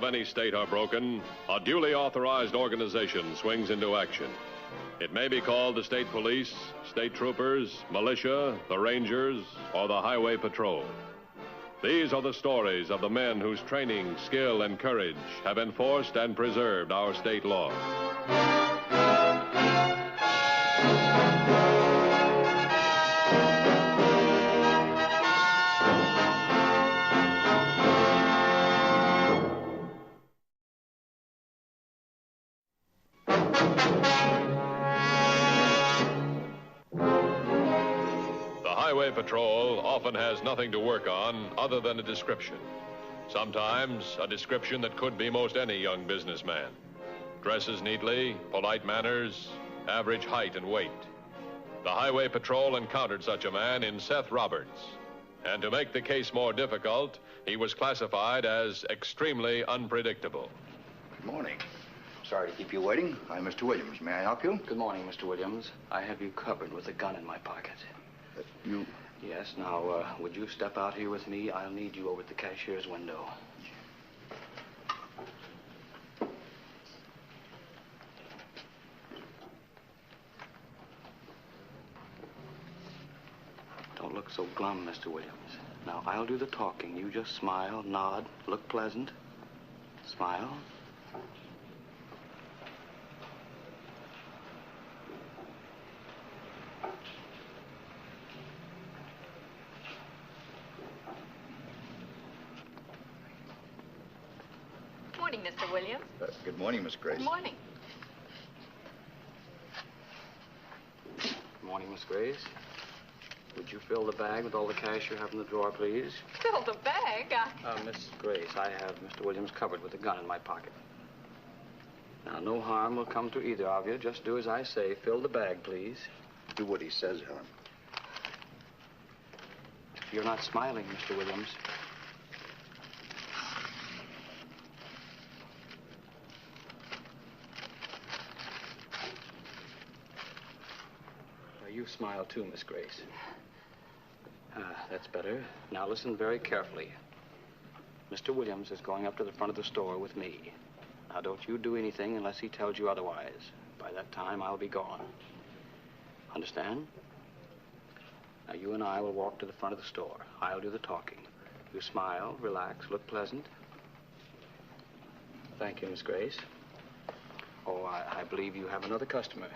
of any state are broken, a duly authorized organization swings into action. It may be called the state police, state troopers, militia, the rangers, or the highway patrol. These are the stories of the men whose training, skill, and courage have enforced and preserved our state law. Highway patrol often has nothing to work on other than a description. Sometimes a description that could be most any young businessman. Dresses neatly, polite manners, average height and weight. The Highway Patrol encountered such a man in Seth Roberts. And to make the case more difficult, he was classified as extremely unpredictable. Good morning. Sorry to keep you waiting. I'm Mr. Williams. May I help you? Good morning, Mr. Williams. I have you covered with a gun in my pocket. You? Yes, now, would you step out here with me? I'll need you over at the cashier's window. Don't look so glum, Mr. Williams. Now, I'll do the talking. You just smile, nod, look pleasant. Smile. Good morning, Mr. Williams. Good morning, Miss Grace. Good morning. Good morning, Miss Grace. Would you fill the bag with all the cash you have in the drawer, please? Fill the bag? Miss Grace, I have Mr. Williams covered with a gun in my pocket. Now, no harm will come to either of you. Just do as I say. Fill the bag, please. Do what he says, Helen. You're not smiling, Mr. Williams. You smile too, Miss Grace. That's better. Now listen very carefully. Mr. Williams is going up to the front of the store with me. Now don't you do anything unless he tells you otherwise. By that time, I'll be gone. Understand? Now you and I will walk to the front of the store. I'll do the talking. You smile, relax, look pleasant. Thank you, Miss Grace. Oh, I believe you have another customer.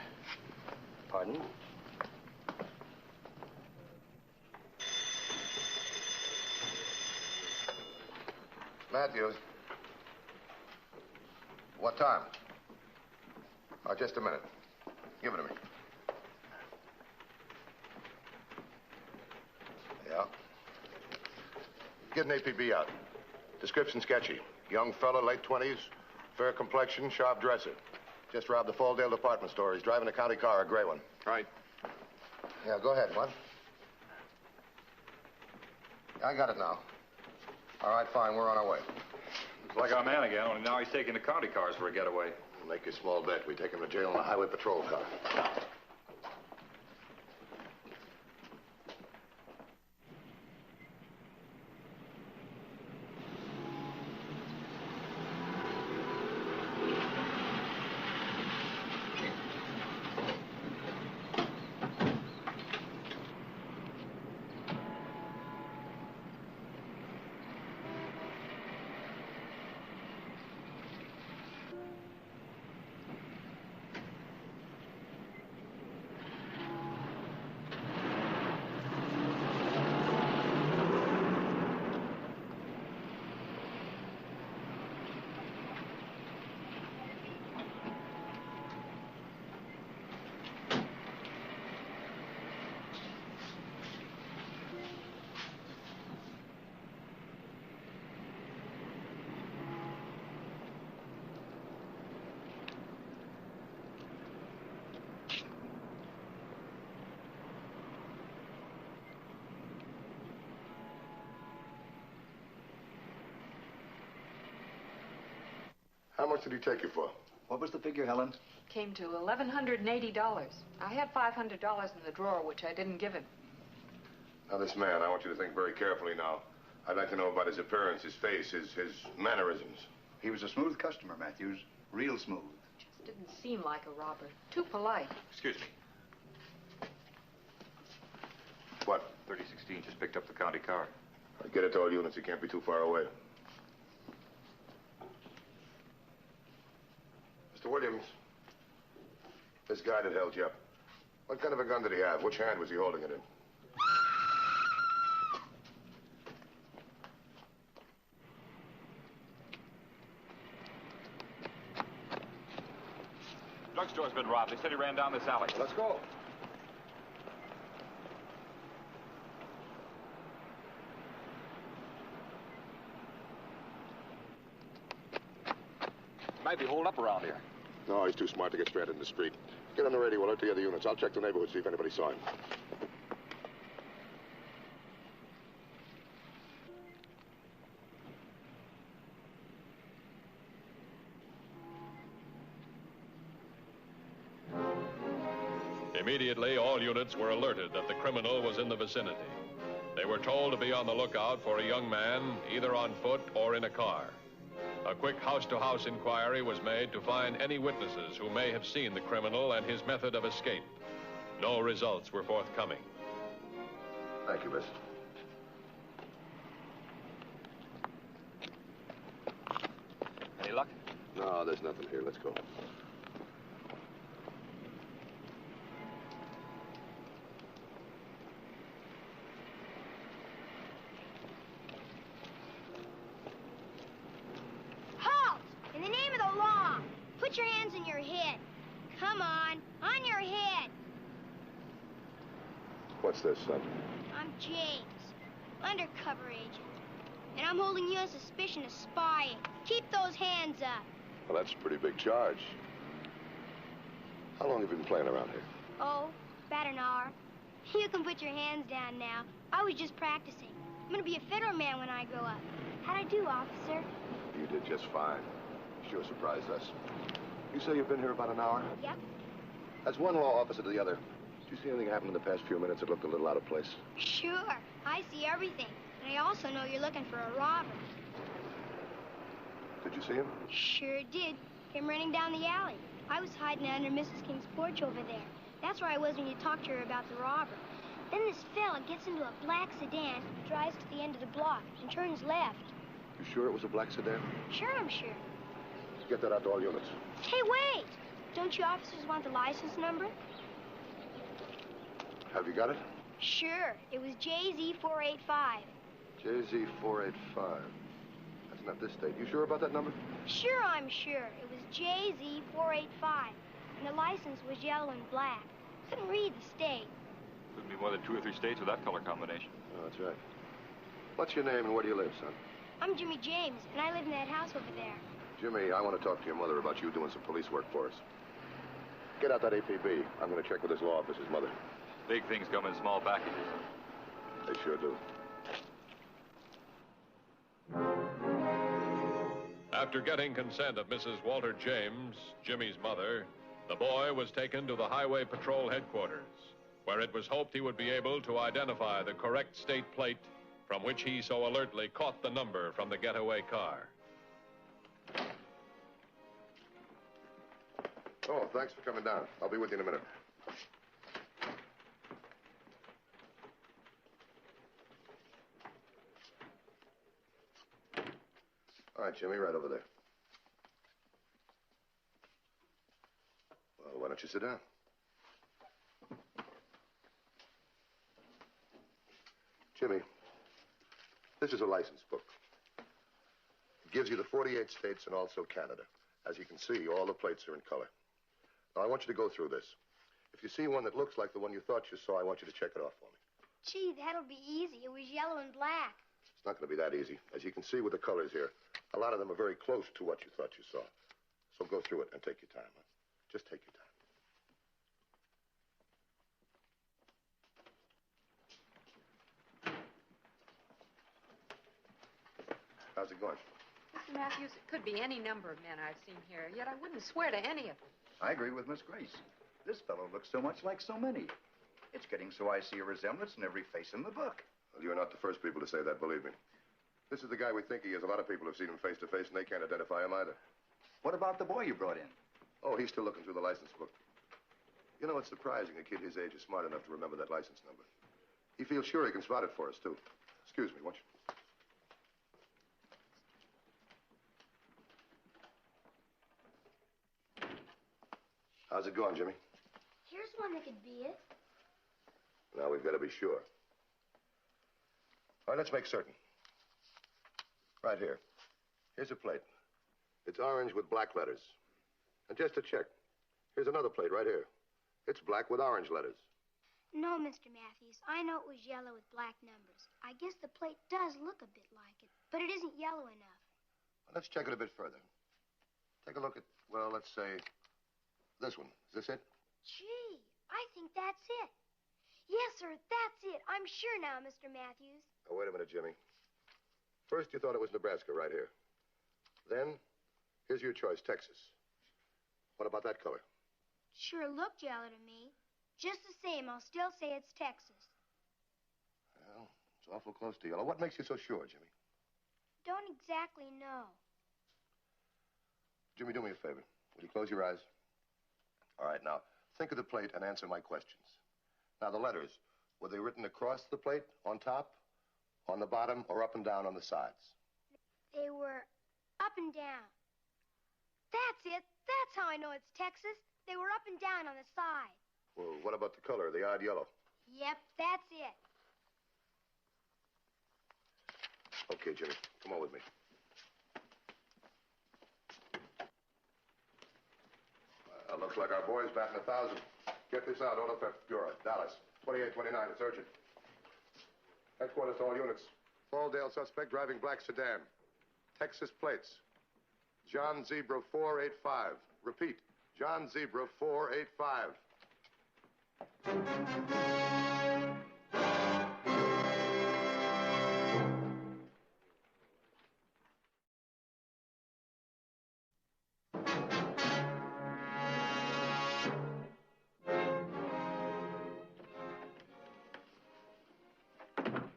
Pardon? Mathews. What time? Oh, just a minute. Give it to me. Yeah. Get an APB out. Description sketchy. Young fella, late 20s, fair complexion, sharp dresser. Just robbed the Falldale department store. He's driving a county car, a gray one. Right. Yeah, go ahead, what? I got it now. All right, fine. We're on our way. Looks like our man again, only now he's taking the county cars for a getaway. We'll make a small bet. We take him to jail in a highway patrol car. How much did he take you for? What was the figure, Helen? Came to $1,180. I had $500 in the drawer, which I didn't give him. Now, this man, I want you to think very carefully now. I'd like to know about his appearance, his face, his mannerisms. He was a smooth customer, Mathews. Real smooth. Just didn't seem like a robber. Too polite. Excuse me. What? 3016 just picked up the county car. Get it to all units. He can't be too far away. Mr. Williams, this guy that held you up, what kind of a gun did he have? Which hand was he holding it in? Drugstore's been robbed. They said he ran down this alley. Let's go. Might be holed up around here. No, he's too smart to get straight in the street. Get on the radio, alert the other units. I'll check the neighborhood, see if anybody saw him. Immediately, all units were alerted that the criminal was in the vicinity. They were told to be on the lookout for a young man, either on foot or in a car. A quick house-to-house inquiry was made to find any witnesses who may have seen the criminal and his method of escape. No results were forthcoming. Thank you, miss. Any luck? No, there's nothing here. Let's go. Halt! In the name of the law, put your hands in your head. Come on your head. What's this, son? I'm James, undercover agent. And I'm holding you on suspicion of spying. Keep those hands up. Well, that's a pretty big charge. How long have you been playing around here? Oh, about an hour. You can put your hands down now. I was just practicing. I'm gonna be a federal man when I grow up. How'd I do, officer? You did just fine. Sure surprised us. You say you've been here about an hour? Yep. As one law officer to the other, did you see anything happen in the past few minutes that looked a little out of place? Sure. I see everything. And I also know you're looking for a robber. Did you see him? Sure did. Came running down the alley. I was hiding under Mrs. King's porch over there. That's where I was when you talked to her about the robber. Then this fella gets into a black sedan, drives to the end of the block, and turns left. You sure it was a black sedan? Sure, I'm sure. Get that out to all units. Hey, wait! Don't you officers want the license number? Have you got it? Sure. It was JZ485. JZ485. That's not this state. You sure about that number? Sure, I'm sure. It was JZ485. And the license was yellow and black. Couldn't read the state. Couldn't be more than 2 or 3 states with that color combination. Oh, that's right. What's your name and where do you live, son? I'm Jimmy James, and I live in that house over there. Jimmy, I want to talk to your mother about you doing some police work for us. Get out that APB. I'm going to check with this law officer's mother. Big things come in small packages. They sure do. After getting consent of Mrs. Walter James, Jimmy's mother, the boy was taken to the Highway Patrol headquarters, where it was hoped he would be able to identify the correct state plate from which he so alertly caught the number from the getaway car. Oh, thanks for coming down. I'll be with you in a minute. All right, Jimmy, right over there. Well, why don't you sit down? Jimmy, this is a license book. It gives you the 48 states and also Canada. As you can see, all the plates are in color. Now, I want you to go through this. If you see one that looks like the one you thought you saw, I want you to check it off for me. Gee, that'll be easy. It was yellow and black. It's not going to be that easy. As you can see with the colors here, a lot of them are very close to what you thought you saw. So go through it and take your time. Huh? Just take your time. How's it going? Mr. Mathews, it could be any number of men I've seen here, yet I wouldn't swear to any of them. I agree with Miss Grace. This fellow looks so much like so many. It's getting so I see a resemblance in every face in the book. Well, you're not the first people to say that, believe me. This is the guy we think he is. A lot of people have seen him face to face, and they can't identify him either. What about the boy you brought in? Oh, he's still looking through the license book. You know, it's surprising a kid his age is smart enough to remember that license number. He feels sure he can spot it for us, too. Excuse me, won't you? How's it going, Jimmy? Here's one that could be it. Now, we've got to be sure. All right, let's make certain. Right here. Here's a plate. It's orange with black letters. And just to check, here's another plate right here. It's black with orange letters. No, Mr. Mathews. I know it was yellow with black numbers. I guess the plate does look a bit like it, but it isn't yellow enough. Well, let's check it a bit further. Take a look at, well, let's say, this one. Is this it? Gee, I think that's it. Yes, sir, that's it. I'm sure now, Mr. Mathews. Oh, wait a minute, Jimmy. First, you thought it was Nebraska right here. Then, here's your choice, Texas. What about that color? Sure looked yellow to me. Just the same, I'll still say it's Texas. Well, it's awful close to yellow. What makes you so sure, Jimmy? Don't exactly know. Jimmy, do me a favor. Will you close your eyes? All right, now, think of the plate and answer my questions. Now, the letters, were they written across the plate, on top, on the bottom, or up and down on the sides? They were up and down. That's it. That's how I know it's Texas. They were up and down on the side. Well, what about the color, the odd yellow? Yep, that's it. Okay, Jimmy, come on with me. Looks like our boy's batting 1,000. Get this out, Auto Theft Bureau, Dallas. 2829, it's urgent. Headquarters to all units. Falldale suspect driving black sedan. Texas plates. John Zebra 485. Repeat, John Zebra 485.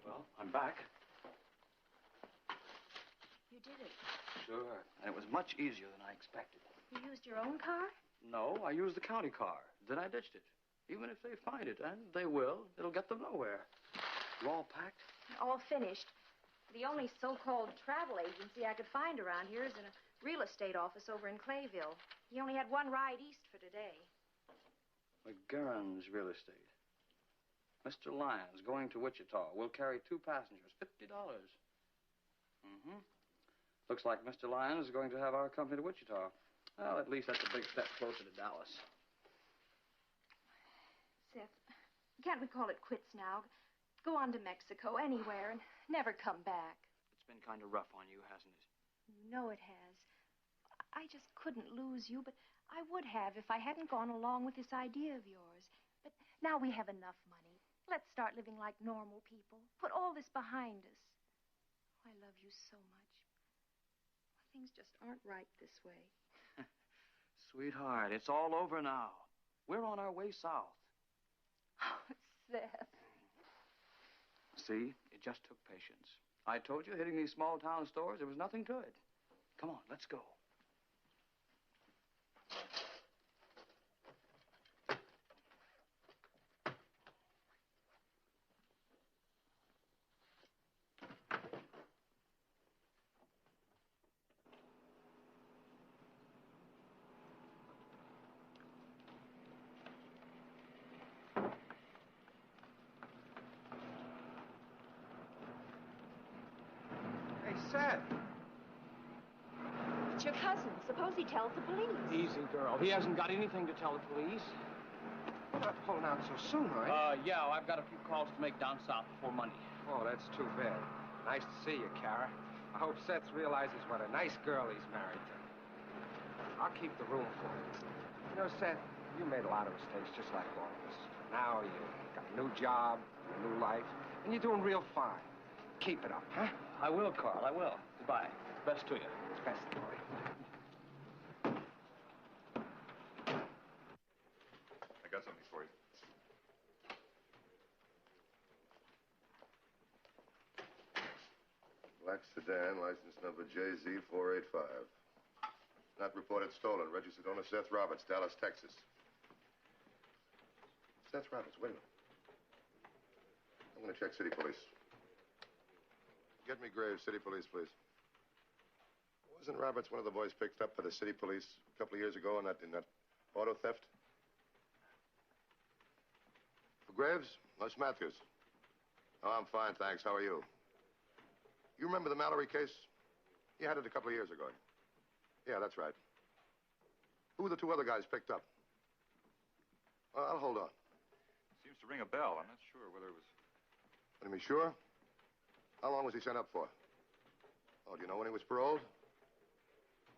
Well, I'm back. You did it. Sure. And it was much easier than I expected. You used your own car? No, I used the county car. Then I ditched it. Even if they find it, and they will, it'll get them nowhere. You all packed? All finished. The only so-called travel agency I could find around here is in a real estate office over in Clayville. He only had one ride east for today. McGarren's Real Estate. Mr. Lyons going to Wichita. We'll carry 2 passengers. $50. Mm-hmm. Looks like Mr. Lyons is going to have our company to Wichita. Well, at least that's a big step closer to Dallas. Seth, can't we call it quits now? Go on to Mexico, anywhere, and never come back. It's been kind of rough on you, hasn't it? You know it has. I just couldn't lose you, but I would have if I hadn't gone along with this idea of yours. But now we have enough money. Let's start living like normal people. Put all this behind us. I love you so much. Things just aren't right this way. Sweetheart, it's all over now. We're on our way south. Oh, Seth. See, it just took patience. I told you, hitting these small town stores, there was nothing to it. Come on, let's go. Seth. It's your cousin. Suppose he tells the police. Easy, girl. He hasn't got anything to tell the police. You're not pulling out so soon, are you? Yeah, I've got a few calls to make down south before Monday. Oh, that's too bad. Nice to see you, Kara. I hope Seth realizes what a nice girl he's married to. I'll keep the room for you. You know, Seth, you made a lot of mistakes just like all of us. Now you got a new job, a new life, and you're doing real fine. Keep it up, huh? I will, Carl, I will. Goodbye. Best to you. It's best, boy. I got something for you. Black sedan, license number JZ485. Not reported stolen. Registered owner Seth Roberts, Dallas, Texas. Seth Roberts, wait a minute. I'm going to check city police. Get me Graves, city police, please. Wasn't Roberts one of the boys picked up by the city police a couple of years ago in that auto theft? For Graves? That's Mathews. Oh, I'm fine, thanks. How are you? You remember the Mallory case? You had it a couple of years ago. Yeah, that's right. Who were the two other guys picked up? I'll hold on. Seems to ring a bell. I'm not sure whether it was... What do you mean, sure? How long was he sent up for? Oh, do you know when he was paroled?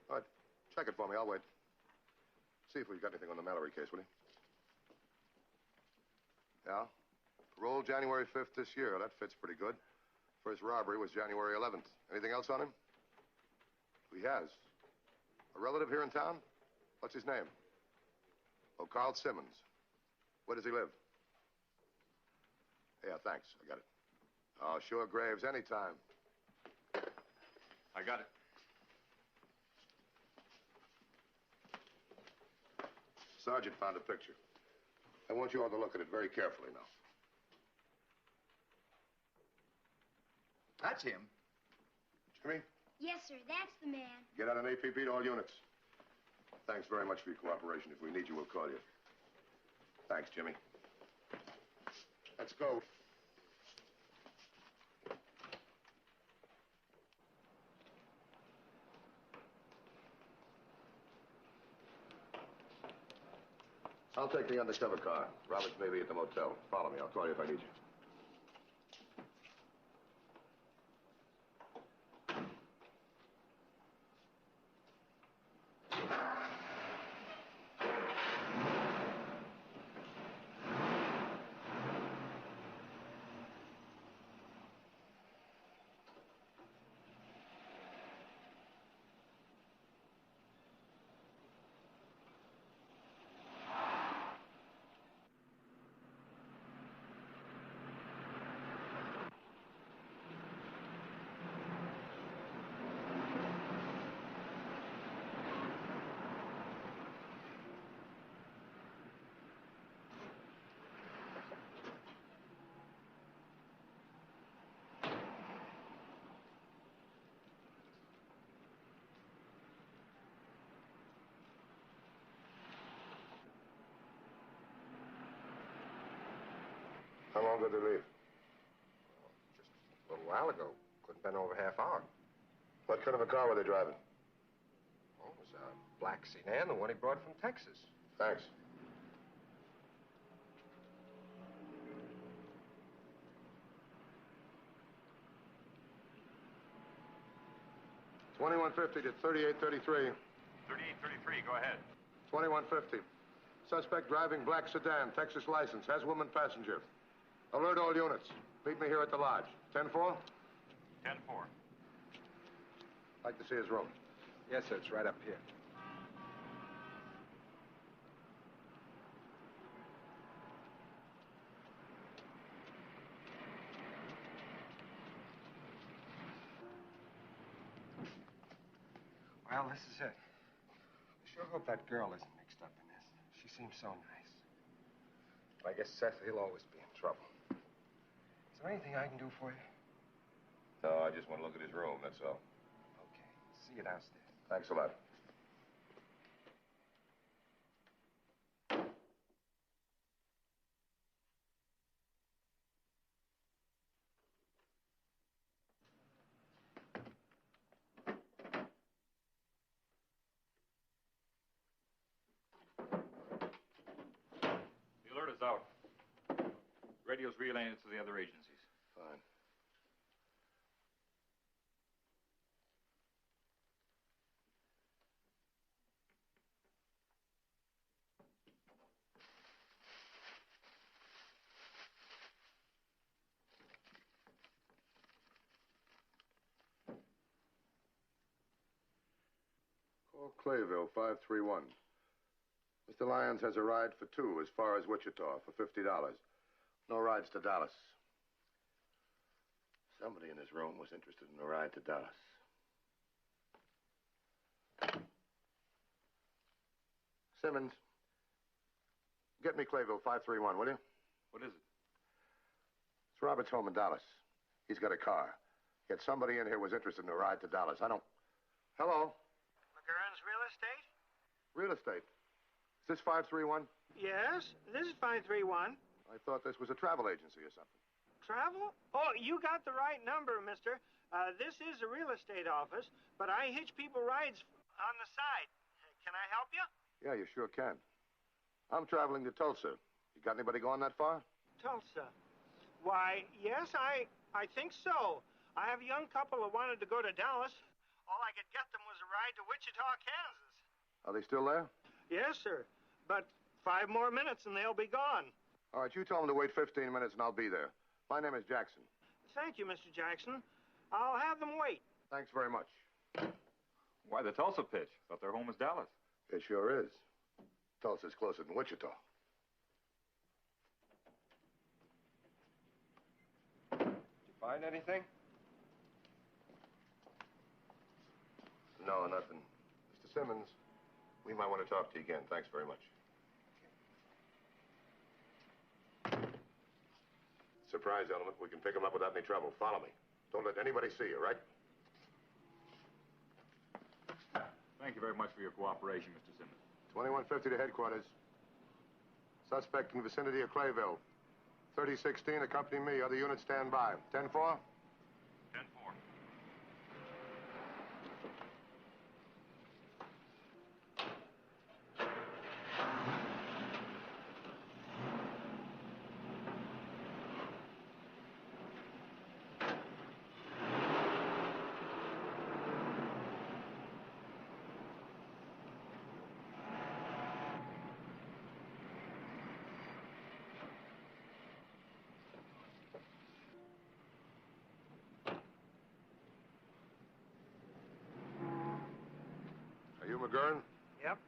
All right, check it for me. I'll wait. See if we've got anything on the Mallory case, will you? Yeah? Paroled January 5th this year. That fits pretty good. First robbery was January 11th. Anything else on him? He has. A relative here in town? What's his name? Oh, Carl Simmons. Where does he live? Yeah, thanks. I got it. Oh, sure, Graves. Anytime. I got it. Sergeant found a picture. I want you all to look at it very carefully now. That's him. Jimmy, Yes, sir, that's the man. get out an APB to all units. Thanks very much for your cooperation. If we need you, we'll call you. Thanks, Jimmy. Let's go. I'll take the undercover car. Roberts may be at the motel. Follow me. I'll call you if I need you. How long did they leave? Just a little while ago. Couldn't have been over half hour. What kind of a car were they driving? Oh, it was a black sedan, the one he brought from Texas. Thanks. $21.50 to 38.33. 3833, go ahead. $21.50. Suspect driving black sedan, Texas license, has woman passenger. Alert all units. Meet me here at the lodge. 10-4? 10-4. Like to see his room. Yes, sir, it's right up here. Well, this is it. I sure hope that girl isn't mixed up in this. She seems so nice. But I guess Seth, he'll always be in trouble. Is there anything I can do for you? No, I just want to look at his room, that's all. Okay. See you downstairs. Thanks a lot. The alert is out. Radio's relaying it to the other agencies. Fine. Call Clayville, 531. Mr. Lyons has a ride for two as far as Wichita for $50. No rides to Dallas. Somebody in this room was interested in a ride to Dallas. Simmons, get me Clayville 531, will you? What is it? It's Robert's home in Dallas. He's got a car. Yet somebody in here was interested in a ride to Dallas. I don't... Hello? McGurn's Real Estate? Real estate. Is this 531? Yes, this is 531. I thought this was a travel agency or something. Travel? Oh, you got the right number, mister. This is a real estate office, but I hitch people rides on the side. Can I help you? Yeah, you sure can. I'm traveling to Tulsa. You got anybody going that far? Tulsa. Why, yes, I think so. I have a young couple that wanted to go to Dallas. All I could get them was a ride to Wichita, Kansas. Are they still there? Yes, sir. But 5 more minutes and they'll be gone. All right, you tell them to wait 15 minutes and I'll be there. My name is Jackson. Thank you, Mr. Jackson. I'll have them wait. Thanks very much. Why the Tulsa pitch? Thought their home was Dallas. It sure is. Tulsa's closer than Wichita. Did you find anything? No, nothing. Mr. Simmons, we might want to talk to you again. Thanks very much. Surprise element. We can pick him up without any trouble. Follow me. Don't let anybody see you, right? Thank you very much for your cooperation, Mr. Simmons. 2150 to headquarters. Suspect in the vicinity of Clayville. 3016, accompany me. Other units stand by. 10-4? 10-4. Are you McGurn? Yep.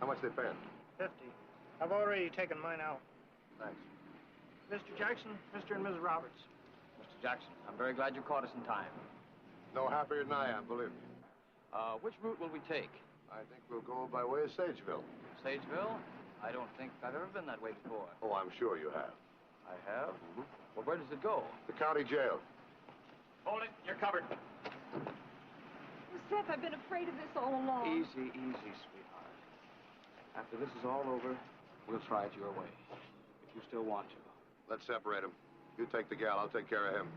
How much they paying? 50. I've already taken mine out. Thanks. Mr. Jackson, Mr. and Mrs. Roberts. Mr. Jackson, I'm very glad you caught us in time. No happier than I am, believe me. Which route will we take? I think we'll go by way of Sageville. Sageville? I don't think I've ever been that way before. Oh, I'm sure you have. I have? Well, where does it go? The county jail. Hold it. You're covered. Oh, Seth, I've been afraid of this all along. Easy, sweetheart. After this is all over, we'll try it your way. If you still want to. Let's separate them. You take the gal. I'll take care of him.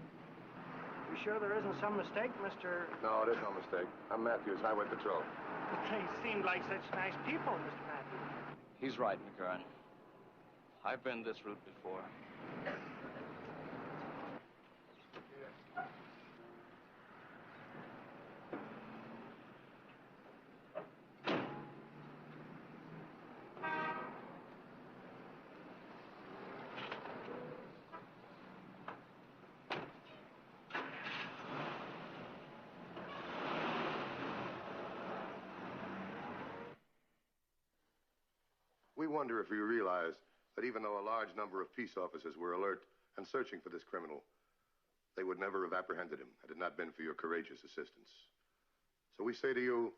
You sure there isn't some mistake, Mr. No, there's no mistake. I'm Mathews, Highway Patrol. They seemed like such nice people, Mr. Matthews. He's right, McGurn. I've been this route before. We wonder if you realize that even though a large number of peace officers were alert and searching for this criminal, they would never have apprehended him had it not been for your courageous assistance. So we say to you,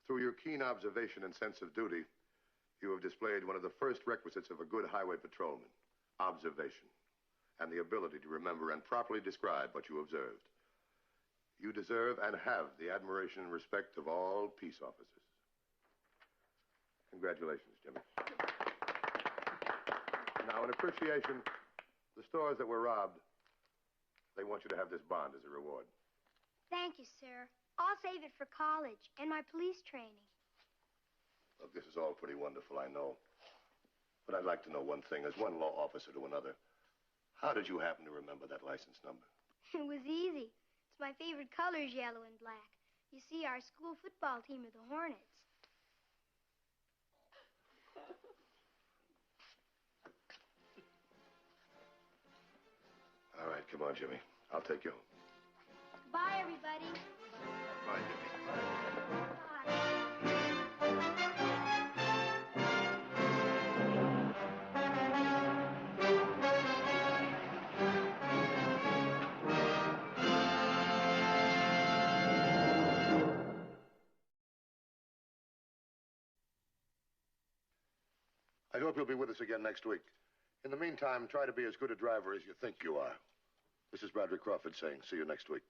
through your keen observation and sense of duty, you have displayed one of the first requisites of a good highway patrolman, observation, and the ability to remember and properly describe what you observed. You deserve and have the admiration and respect of all peace officers. Congratulations, Jimmy. Now, in appreciation, the stores that were robbed, they want you to have this bond as a reward. Thank you, sir. I'll save it for college and my police training. Look, this is all pretty wonderful, I know. But I'd like to know one thing, as one law officer to another. How did you happen to remember that license number? It was easy. It's my favorite color is yellow and black. You see, our school football team are the Hornets. All right, come on, Jimmy. I'll take you home. Bye, everybody. Bye, Jimmy. Bye. I hope you'll be with us again next week. In the meantime, try to be as good a driver as you think you are. This is Broderick Crawford saying, see you next week.